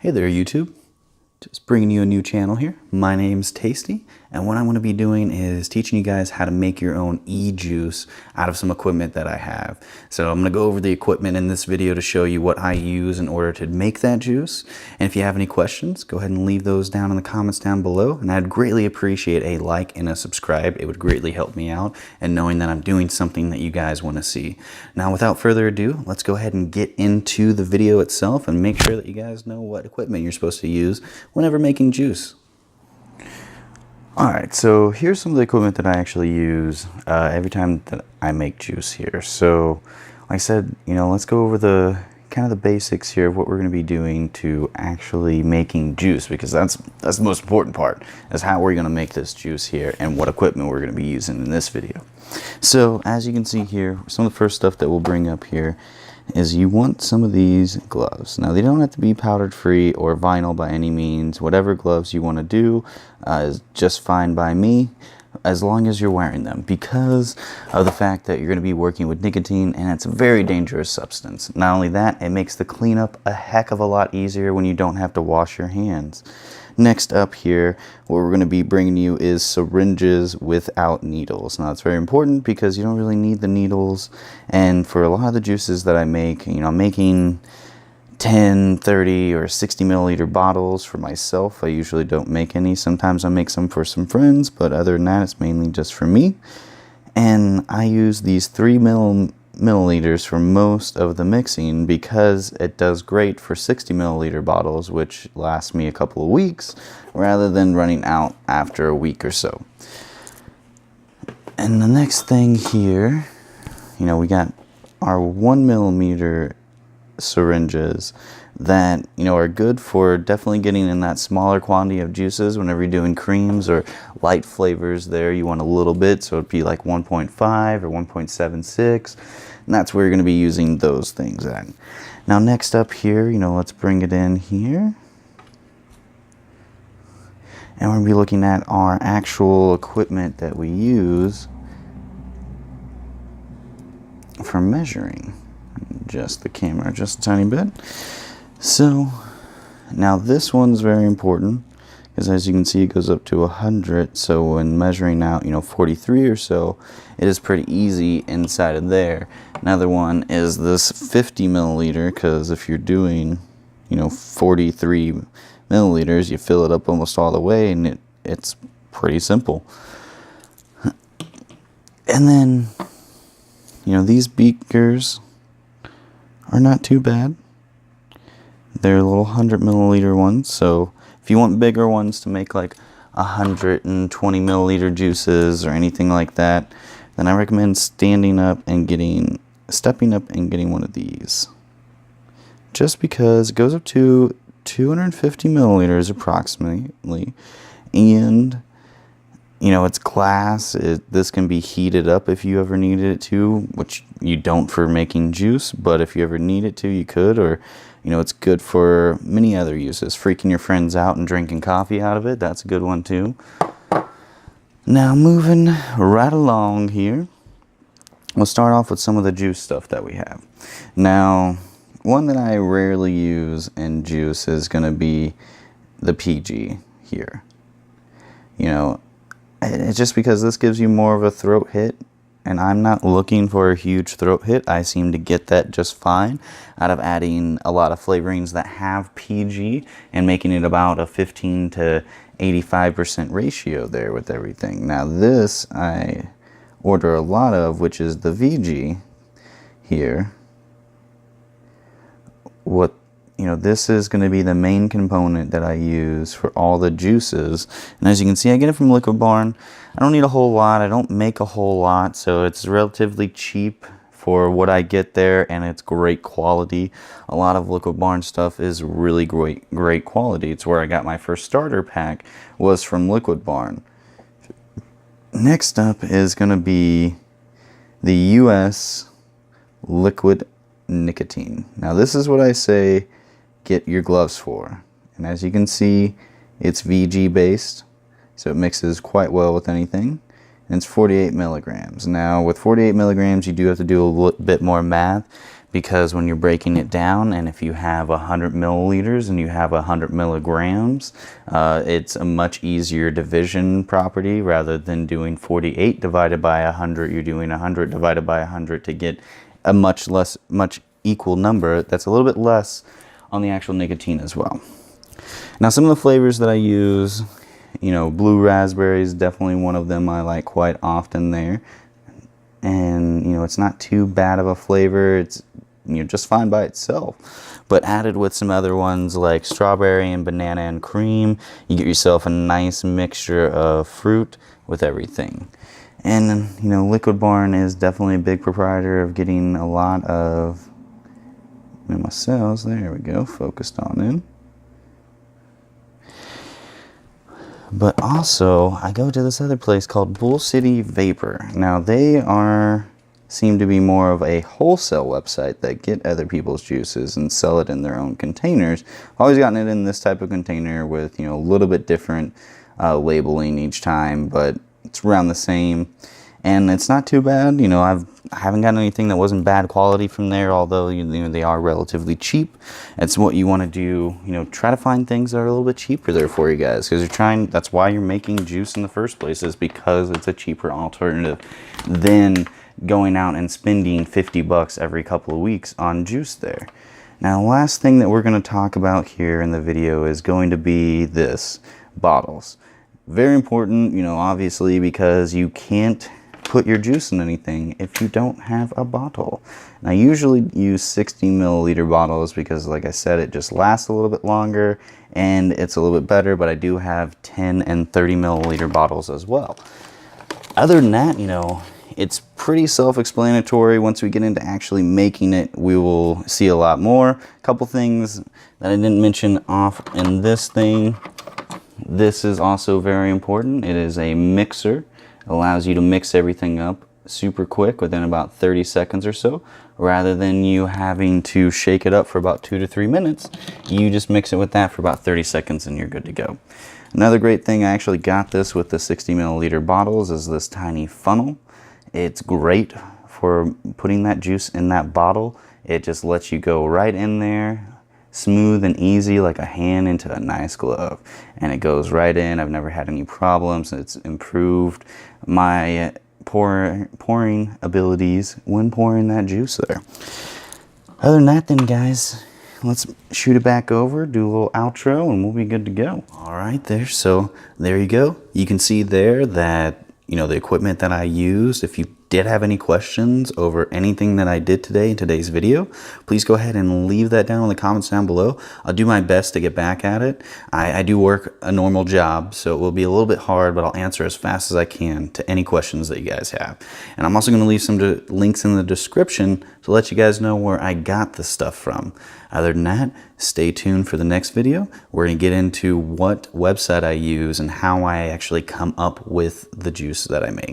Hey there, YouTube. Just bringing you a new channel here. My name's Tasty, and what I'm going to be doing is teaching you guys how to make your own e-juice out of some equipment that I have. So I'm going to go over the equipment in this video to show you what I use in order to make that juice. And if you have any questions, go ahead and leave those down in the comments down below. And I'd greatly appreciate a like and a subscribe. It would greatly help me out and knowing that I'm doing something that you guys want to see. Now, without further ado, let's go ahead and get into the video itself and make sure that you guys know what equipment you're supposed to use whenever making juice. Alright, so here's some of the equipment that I actually use every time that I make juice here. So, like I said, let's go over the kind of the basics here of what we're going to be doing to actually making juice, because that's the most important part, is how we're going to make this juice here and what equipment we're going to be using in this video. So, as you can see here, some of the first stuff that we'll bring up here is you want some of these gloves. Now, they don't have to be powdered free or vinyl by any means. Whatever gloves you want to do is just fine by me, as long as you're wearing them, because of the fact that you're going to be working with nicotine, and it's a very dangerous substance. Not only that, it makes the cleanup a heck of a lot easier when you don't have to wash your hands. Next up here, what we're going to be bringing you is syringes without needles. Now, it's very important because you don't really need the needles, and for a lot of the juices that I make, I'm making 10, 30, or 60 milliliter bottles for myself. I usually don't make any. Sometimes I make some for some friends, but other than that, it's mainly just for me. And I use these 3 milliliters for most of the mixing because it does great for 60 milliliter bottles, which lasts me a couple of weeks rather than running out after a week or so. And the next thing here, we got our 1 millimeter syringes that are good for definitely getting in that smaller quantity of juices. Whenever you're doing creams or light flavors there, you want a little bit, so it'd be like 1.5 or 1.76, and that's where you're going to be using those things at. Now, next up here, let's bring it in here, and we're going to be looking at our actual equipment that we use for measuring. Just the camera just a tiny bit. So now this one's very important, because as you can see, it goes up to 100. So when measuring out 43 or so, it is pretty easy inside of there. Another one is this 50 milliliter, because if you're doing 43 milliliters, you fill it up almost all the way, and it's pretty simple. And then these beakers are not too bad. They're little 100 milliliter ones, so if you want bigger ones to make like 120 milliliter juices or anything like that, then I recommend stepping up and getting one of these. Just because it goes up to 250 milliliters approximately, and it's glass. This can be heated up if you ever needed it to, which you don't for making juice, but if you ever need it to, you could. Or, it's good for many other uses. Freaking your friends out and drinking coffee out of it, that's a good one too. Now, moving right along here, we'll start off with some of the juice stuff that we have. Now, one that I rarely use in juice is going to be the PG here. It's just because this gives you more of a throat hit, and I'm not looking for a huge throat hit. I seem to get that just fine out of adding a lot of flavorings that have PG and making it about a 15 to 85% ratio there with everything. Now this I order a lot of, which is the VG here. This is going to be the main component that I use for all the juices. And as you can see, I get it from Liquid Barn. I don't need a whole lot. I don't make a whole lot, so it's relatively cheap for what I get there, and it's great quality. A lot of Liquid Barn stuff is really great quality. It's where I got my first starter pack, was from Liquid Barn. Next up is going to be the US Liquid Nicotine. Now this is what I say get your gloves for, and as you can see, it's VG based, so it mixes quite well with anything, and it's 48 milligrams. Now with 48 milligrams, you do have to do a bit more math, because when you're breaking it down, and if you have 100 milliliters and you have 100 milligrams, it's a much easier division property rather than doing 48 divided by 100. You're doing 100 divided by 100 to get a much equal number that's a little bit less on the actual nicotine as well. Now, some of the flavors that I use, you know, blue raspberry is definitely one of them I like quite often there. And, you know, it's not too bad of a flavor. It's, you know, just fine by itself. But added with some other ones like strawberry and banana and cream, you get yourself a nice mixture of fruit with everything. And, you know, Liquid Barn is definitely a big proprietor of getting a lot of my cells. There we go, focused on in. But also, I go to this other place called Bull City Vapor. Now, they seem to be more of a wholesale website that get other people's juices and sell it in their own containers. I've always gotten it in this type of container with, you know, a little bit different labeling each time, but it's around the same. And it's not too bad. You know, I haven't gotten anything that wasn't bad quality from there, although, you know, they are relatively cheap. It's what you want to do, you know, try to find things that are a little bit cheaper there for you guys, because that's why you're making juice in the first place, is because it's a cheaper alternative than going out and spending 50 bucks every couple of weeks on juice there. Now, the last thing that we're going to talk about here in the video is going to be bottles. Very important, you know, obviously, because you can't put your juice in anything if you don't have a bottle. And I usually use 60 milliliter bottles because, like I said, it just lasts a little bit longer and it's a little bit better, but I do have 10 and 30 milliliter bottles as well. Other than that, you know, it's pretty self-explanatory. Once we get into actually making it, we will see a lot more. A couple things that I didn't mention off in this thing. This is also very important. It is a mixer. It allows you to mix everything up super quick within about 30 seconds or so. Rather than you having to shake it up for about 2 to 3 minutes, you just mix it with that for about 30 seconds and you're good to go. Another great thing, I actually got this with the 60 milliliter bottles, is this tiny funnel. It's great for putting that juice in that bottle. It just lets you go right in there, smooth and easy, like a hand into a nice glove, and it goes right in. I've never had any problems. It's improved my pouring abilities when pouring that juice there. Other than that, then, guys, let's shoot it back over, do a little outro, and we'll be good to go. All right, there. So there you go. You can see there that, you know, the equipment that I used. If you did have any questions over anything that I did today in today's video, please go ahead and leave that down in the comments down below. I'll do my best to get back at it. I do work a normal job, so it will be a little bit hard, but I'll answer as fast as I can to any questions that you guys have. And I'm also going to leave some links in the description to let you guys know where I got this stuff from. Other than that, stay tuned for the next video. We're going to get into what website I use and how I actually come up with the juice that I make.